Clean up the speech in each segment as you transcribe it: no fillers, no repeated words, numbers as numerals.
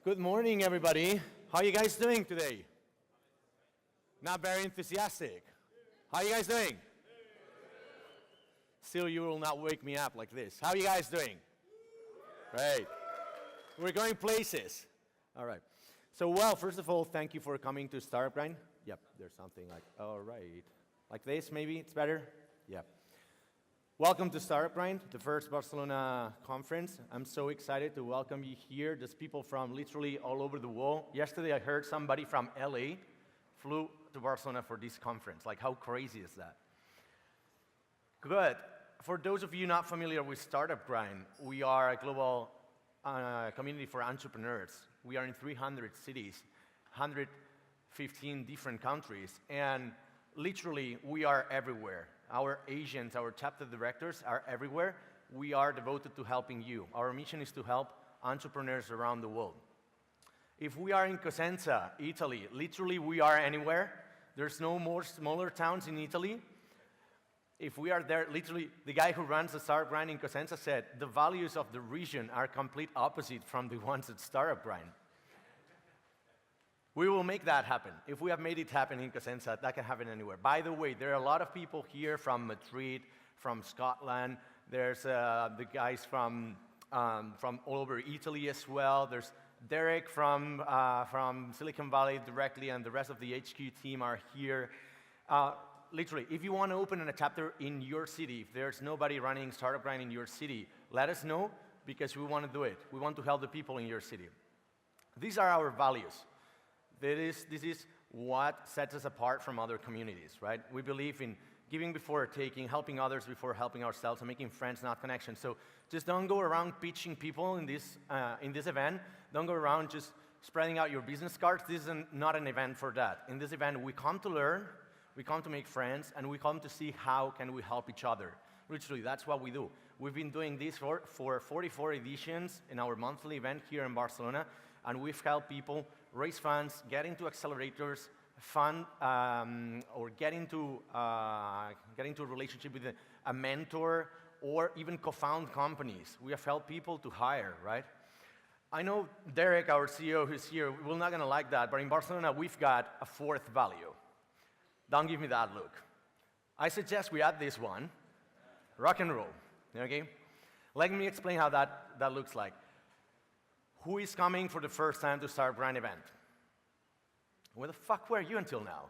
Good morning, everybody. How are you guys doing today? Not very enthusiastic. How are you guys doing? Still, you will not wake me up like this. How are you guys doing? Great. We're going places. All right. So, well, first of all, thank you for coming to Startup Grind. Yep, there's something like, all right. Like this, maybe? It's better? Yep. Welcome to Startup Grind, the first Barcelona conference. I'm so excited to welcome you here. There's people from literally all over the world. Yesterday, I heard somebody from LA flew to Barcelona for this conference. Like, how crazy is that? Good. For those of you not familiar with Startup Grind, we are a global community for entrepreneurs. We are in 300 cities, 115 different countries, and literally, we are everywhere. Our agents, our chapter directors are everywhere. We are devoted to helping you. Our mission is to help entrepreneurs around the world. If we are in Cosenza, Italy, literally we are anywhere. There's no more smaller towns in Italy. If we are there, literally, the guy who runs the Startup Grind in Cosenza said, the values of the region are complete opposite from the ones at Startup Grind. We will make that happen. If we have made it happen in Cosenza, that can happen anywhere. By the way, there are a lot of people here from Madrid, from Scotland. There's the guys from all over Italy as well. There's Derek from Silicon Valley directly, and the rest of the HQ team are here. Literally, if you want to open a chapter in your city, if there's nobody running Startup Grind in your city, let us know, because we want to do it. We want to help the people in your city. These are our values. This is what sets us apart from other communities, right? We believe in giving before taking, helping others before helping ourselves, and making friends, not connections. So just don't go around pitching people in this event. Don't go around just spreading out your business cards. This is not an event for that. In this event, we come to learn, we come to make friends, and we come to see how can we help each other. Literally, that's what we do. We've been doing this for 44 editions in our monthly event here in Barcelona, and we've helped people raise funds, get into accelerators, fund, or get into a relationship with a mentor, or even co-found companies. We have helped people to hire, right? I know Derek, our CEO, who's here, we're not going to like that, but in Barcelona, we've got a fourth value. Don't give me that look. I suggest we add this one, rock and roll, okay? Let me explain how that looks like. Who is coming for the first time to Startup Grind event? Where the fuck were you until now?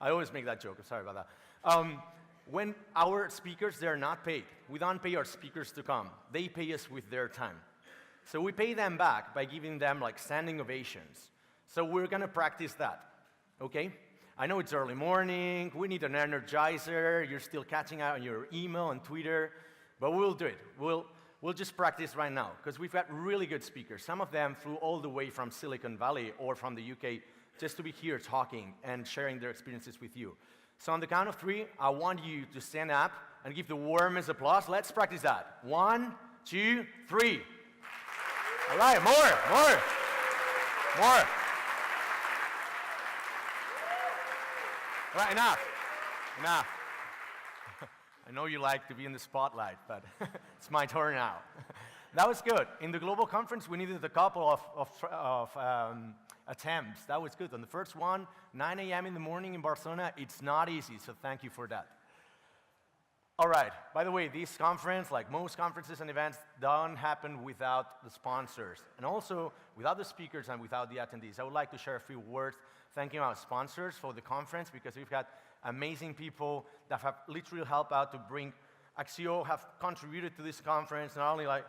I always make that joke, I'm sorry about that. When our speakers, they're not paid. We don't pay our speakers to come. They pay us with their time. So we pay them back by giving them like standing ovations. So we're gonna practice that, okay? I know it's early morning, we need an energizer, you're still catching out on your email and Twitter, but we'll do it. We'll just practice right now, because we've got really good speakers. Some of them flew all the way from Silicon Valley or from the UK just to be here talking and sharing their experiences with you. So on the count of 3, I want you to stand up and give the warmest applause. Let's practice that. 1, 2, 3. All right, more. All right, enough. I know you like to be in the spotlight, but it's my turn now. That was good. In the global conference, we needed a couple of attempts. That was good. On the first one, 9 a.m. in the morning in Barcelona, it's not easy, so thank you for that. All right. By the way, this conference, like most conferences and events, don't happen without the sponsors. And also, without the speakers and without the attendees. I would like to share a few words thanking our sponsors for the conference, because we've got amazing people that have literally helped out to bring, Axio have contributed to this conference, not only like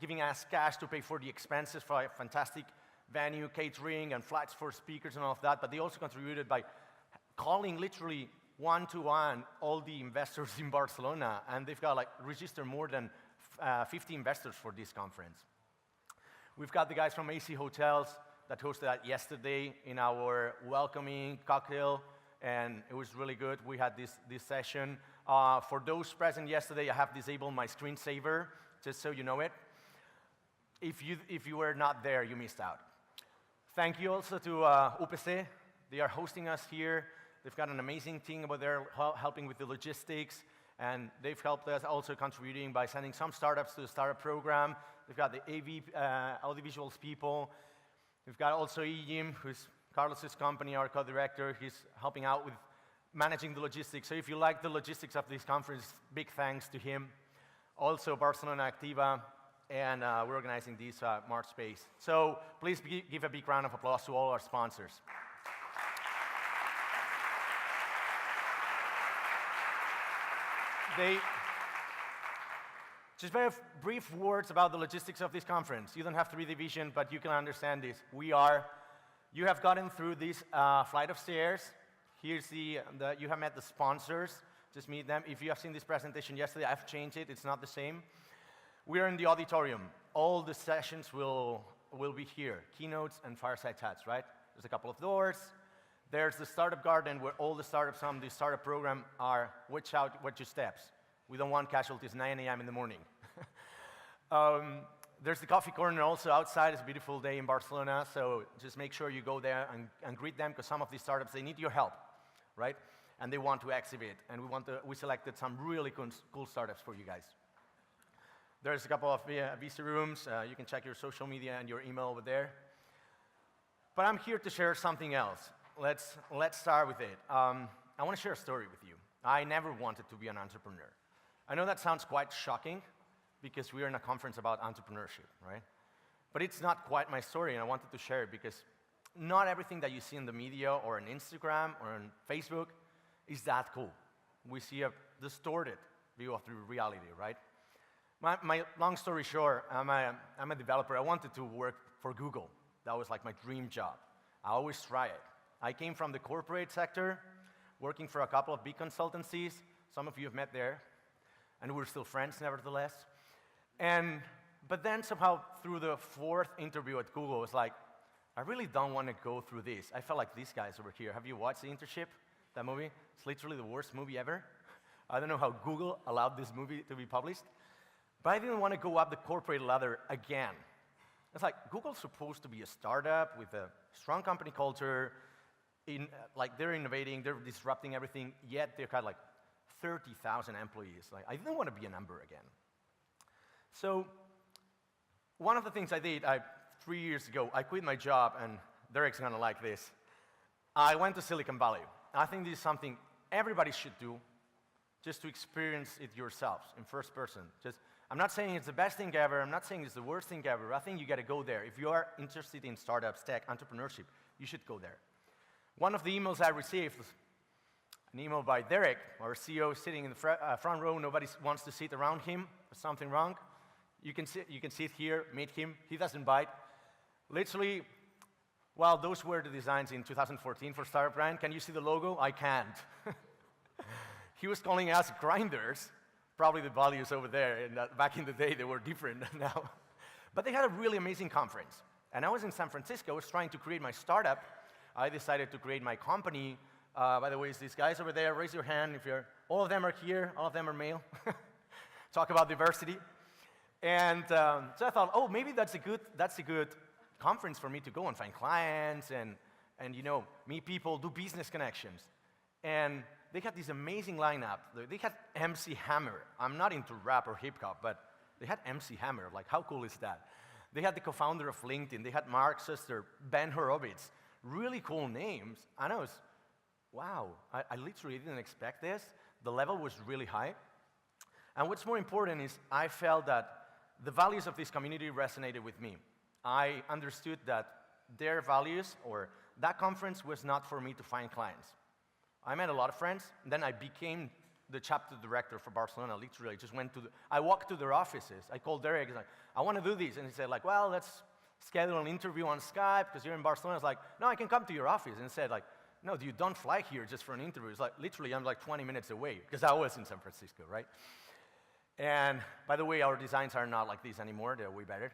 giving us cash to pay for the expenses for a fantastic venue, catering, and flights for speakers and all of that, but they also contributed by calling literally one-to-one all the investors in Barcelona, and they've got like registered more than 50 investors for this conference. We've got the guys from AC Hotels that hosted that yesterday in our welcoming cocktail, and it was really good. We had this session. For those present yesterday, I have disabled my screensaver, just so you know it. If you were not there, you missed out. Thank you also to UPC. They are hosting us here. They've got an amazing team over there helping with the logistics. And they've helped us also contributing by sending some startups to the startup program. We've got the AV, audiovisuals people. We've got also Jim, who's Carlos's company, our co-director. He's helping out with managing the logistics. So if you like the logistics of this conference, big thanks to him. Also Barcelona Activa, and we're organizing this March Space. So please give a big round of applause to all our sponsors. Just very brief words about the logistics of this conference. You don't have to read the vision, but you can understand this. You have gotten through this flight of stairs. Here's you have met the sponsors. Just meet them. If you have seen this presentation yesterday, I've changed it. It's not the same. We're in the auditorium. All the sessions will be here. Keynotes and fireside chats, right? There's a couple of doors. There's the startup garden where all the startups on the startup program are, watch your steps. We don't want casualties 9 a.m. in the morning. There's the coffee corner also outside. It's a beautiful day in Barcelona, so just make sure you go there and greet them, because some of these startups, they need your help, right? And they want to exhibit, and we selected some really cool startups for you guys. There's a couple of VC rooms. You can check your social media and your email over there. But I'm here to share something else. Let's start with it. I want to share a story with you. I never wanted to be an entrepreneur. I know that sounds quite shocking, because we are in a conference about entrepreneurship, right? But it's not quite my story, and I wanted to share it because not everything that you see in the media or on Instagram or on Facebook is that cool. We see a distorted view of the reality, right? My long story short, I'm a developer. I wanted to work for Google. That was like my dream job. I always try it. I came from the corporate sector, working for a couple of big consultancies. Some of you have met there, and we're still friends nevertheless. But then somehow through the 4th interview at Google, I was like, I really don't want to go through this. I felt like these guys over here. Have you watched The Internship, that movie? It's literally the worst movie ever. I don't know how Google allowed this movie to be published. But I didn't want to go up the corporate ladder again. It's like, Google's supposed to be a startup with a strong company culture. Like, they're innovating, they're disrupting everything, yet they've got like 30,000 employees. Like, I didn't want to be a number again. So one of the things I did 3 years ago, I quit my job, and Derek's going to like this. I went to Silicon Valley. I think this is something everybody should do, just to experience it yourselves in first person. I'm not saying it's the best thing ever. I'm not saying it's the worst thing ever. I think you got to go there. If you are interested in startups, tech, entrepreneurship, you should go there. One of the emails I received was an email by Derek, our CEO, sitting in the front row. Nobody wants to sit around him. There's something wrong. You can sit here, meet him. He doesn't bite. Literally, well, those were the designs in 2014 for Startup Brand. Can you see the logo? I can't. He was calling us grinders. Probably the values over there, and back in the day, they were different now. But they had a really amazing conference. And I was in San Francisco. I was trying to create my startup. I decided to create my company. By the way, it's these guys over there. Raise your hand if you're, all of them are here. All of them are male. Talk about diversity. And so I thought, oh, maybe that's a good conference for me to go and find clients and meet people, do business connections. And they had this amazing lineup. They had MC Hammer. I'm not into rap or hip hop, but they had MC Hammer. Like, how cool is that? They had the co-founder of LinkedIn. They had Mark Suster, Ben Horowitz. Really cool names. And I was, wow, I literally didn't expect this. The level was really high. And what's more important is I felt that the values of this community resonated with me. I understood that their values or that conference was not for me to find clients. I met a lot of friends, and then I became the chapter director for Barcelona, literally. I walked to their offices. I called Derek, he's like, I want to do this. And he said, like, well, let's schedule an interview on Skype, because you're in Barcelona. I was like, no, I can come to your office. And he said, like, no, you don't fly here just for an interview. It's like, literally, I'm like 20 minutes away, because I was in San Francisco, right? And by the way, our designs are not like these anymore. They're way better.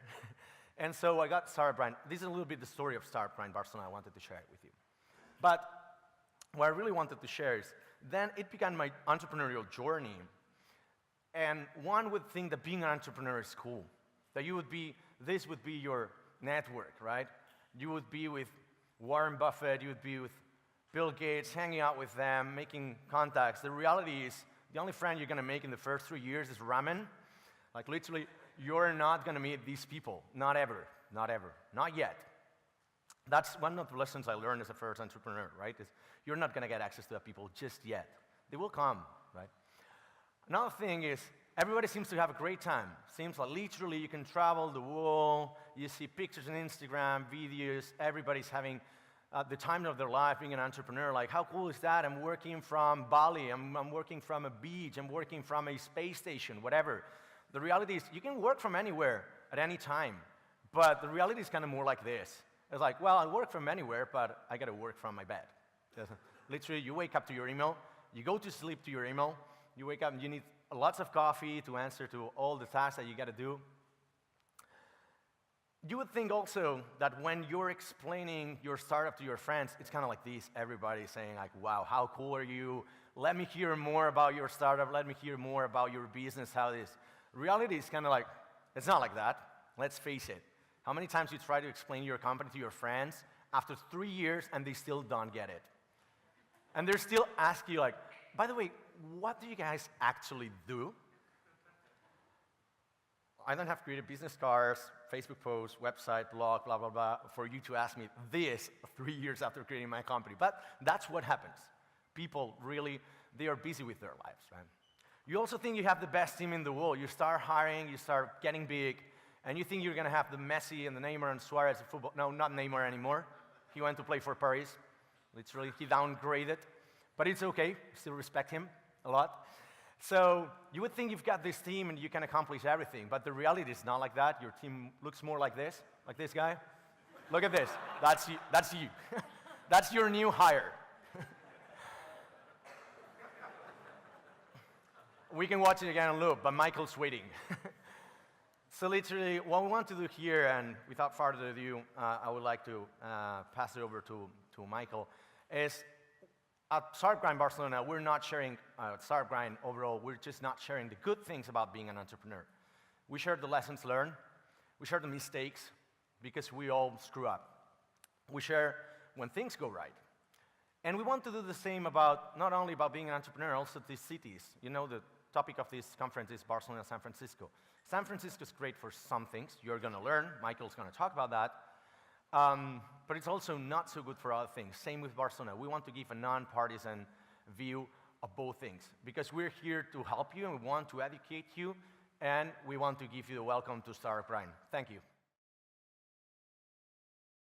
And so I got Startup Brand. This is a little bit the story of Startup Brand Barcelona. I wanted to share it with you. But what I really wanted to share is, then it began my entrepreneurial journey. And one would think that being an entrepreneur is cool. That this would be your network, right? You would be with Warren Buffett, you would be with Bill Gates, hanging out with them, making contacts. The reality is, The only friend you're going to make in the first 3 years is ramen. Like literally, you're not going to meet these people. Not ever. Not ever. Not yet. That's one of the lessons I learned as a first entrepreneur, right? Is you're not going to get access to that people just yet. They will come, right? Another thing is everybody seems to have a great time. Seems like literally you can travel the world. You see pictures on Instagram, videos. Everybody's having the time of their life being an entrepreneur. Like, how cool is that? I'm working from Bali. I'm working from a beach. I'm working from a space station, whatever. The reality is you can work from anywhere at any time. But the reality is kind of more like this. It's like, well, I work from anywhere, but I got to work from my bed. Literally, you wake up to your email. You go to sleep to your email. You wake up and you need lots of coffee to answer to all the tasks that you got to do. You would think also that when you're explaining your startup to your friends, it's kind of like this. Everybody's saying like, wow, how cool are you? Let me hear more about your startup. Let me hear more about your business, how it is. Reality is kind of like, it's not like that. Let's face it. How many times you try to explain your company to your friends after 3 years and they still don't get it? And they're still asking you like, by the way, what do you guys actually do? I don't have created business cards, Facebook posts, website, blog, blah, blah, blah, for you to ask me this 3 years after creating my company. But that's what happens. People really, they are busy with their lives, right? You also think you have the best team in the world. You start hiring, you start getting big, and you think you're going to have the Messi and the Neymar and Suarez of football. No, not Neymar anymore. He went to play for Paris. Literally, he downgraded. But it's okay. Still respect him a lot. So you would think you've got this team and you can accomplish everything. But the reality is not like that. Your team looks more like this guy. Look at this. That's you. That's you. That's your new hire. We can watch it again on loop, but Michael's waiting. So literally, what we want to do here, and without further ado, I would like to pass it over to Michael, is at Startup Grind Barcelona, we're not sharing, Startup Grind overall, we're just not sharing the good things about being an entrepreneur. We share the lessons learned. We share the mistakes, because we all screw up. We share when things go right. And we want to do the same about, not only about being an entrepreneur, also these cities. You know, the topic of this conference is Barcelona, San Francisco. San Francisco is great for some things. You're going to learn. Michael's going to talk about that. But it's also not so good for other things. Same with Barcelona. We want to give a non-partisan view of both things because we're here to help you and we want to educate you and we want to give you the welcome to Startup Grind. Thank you.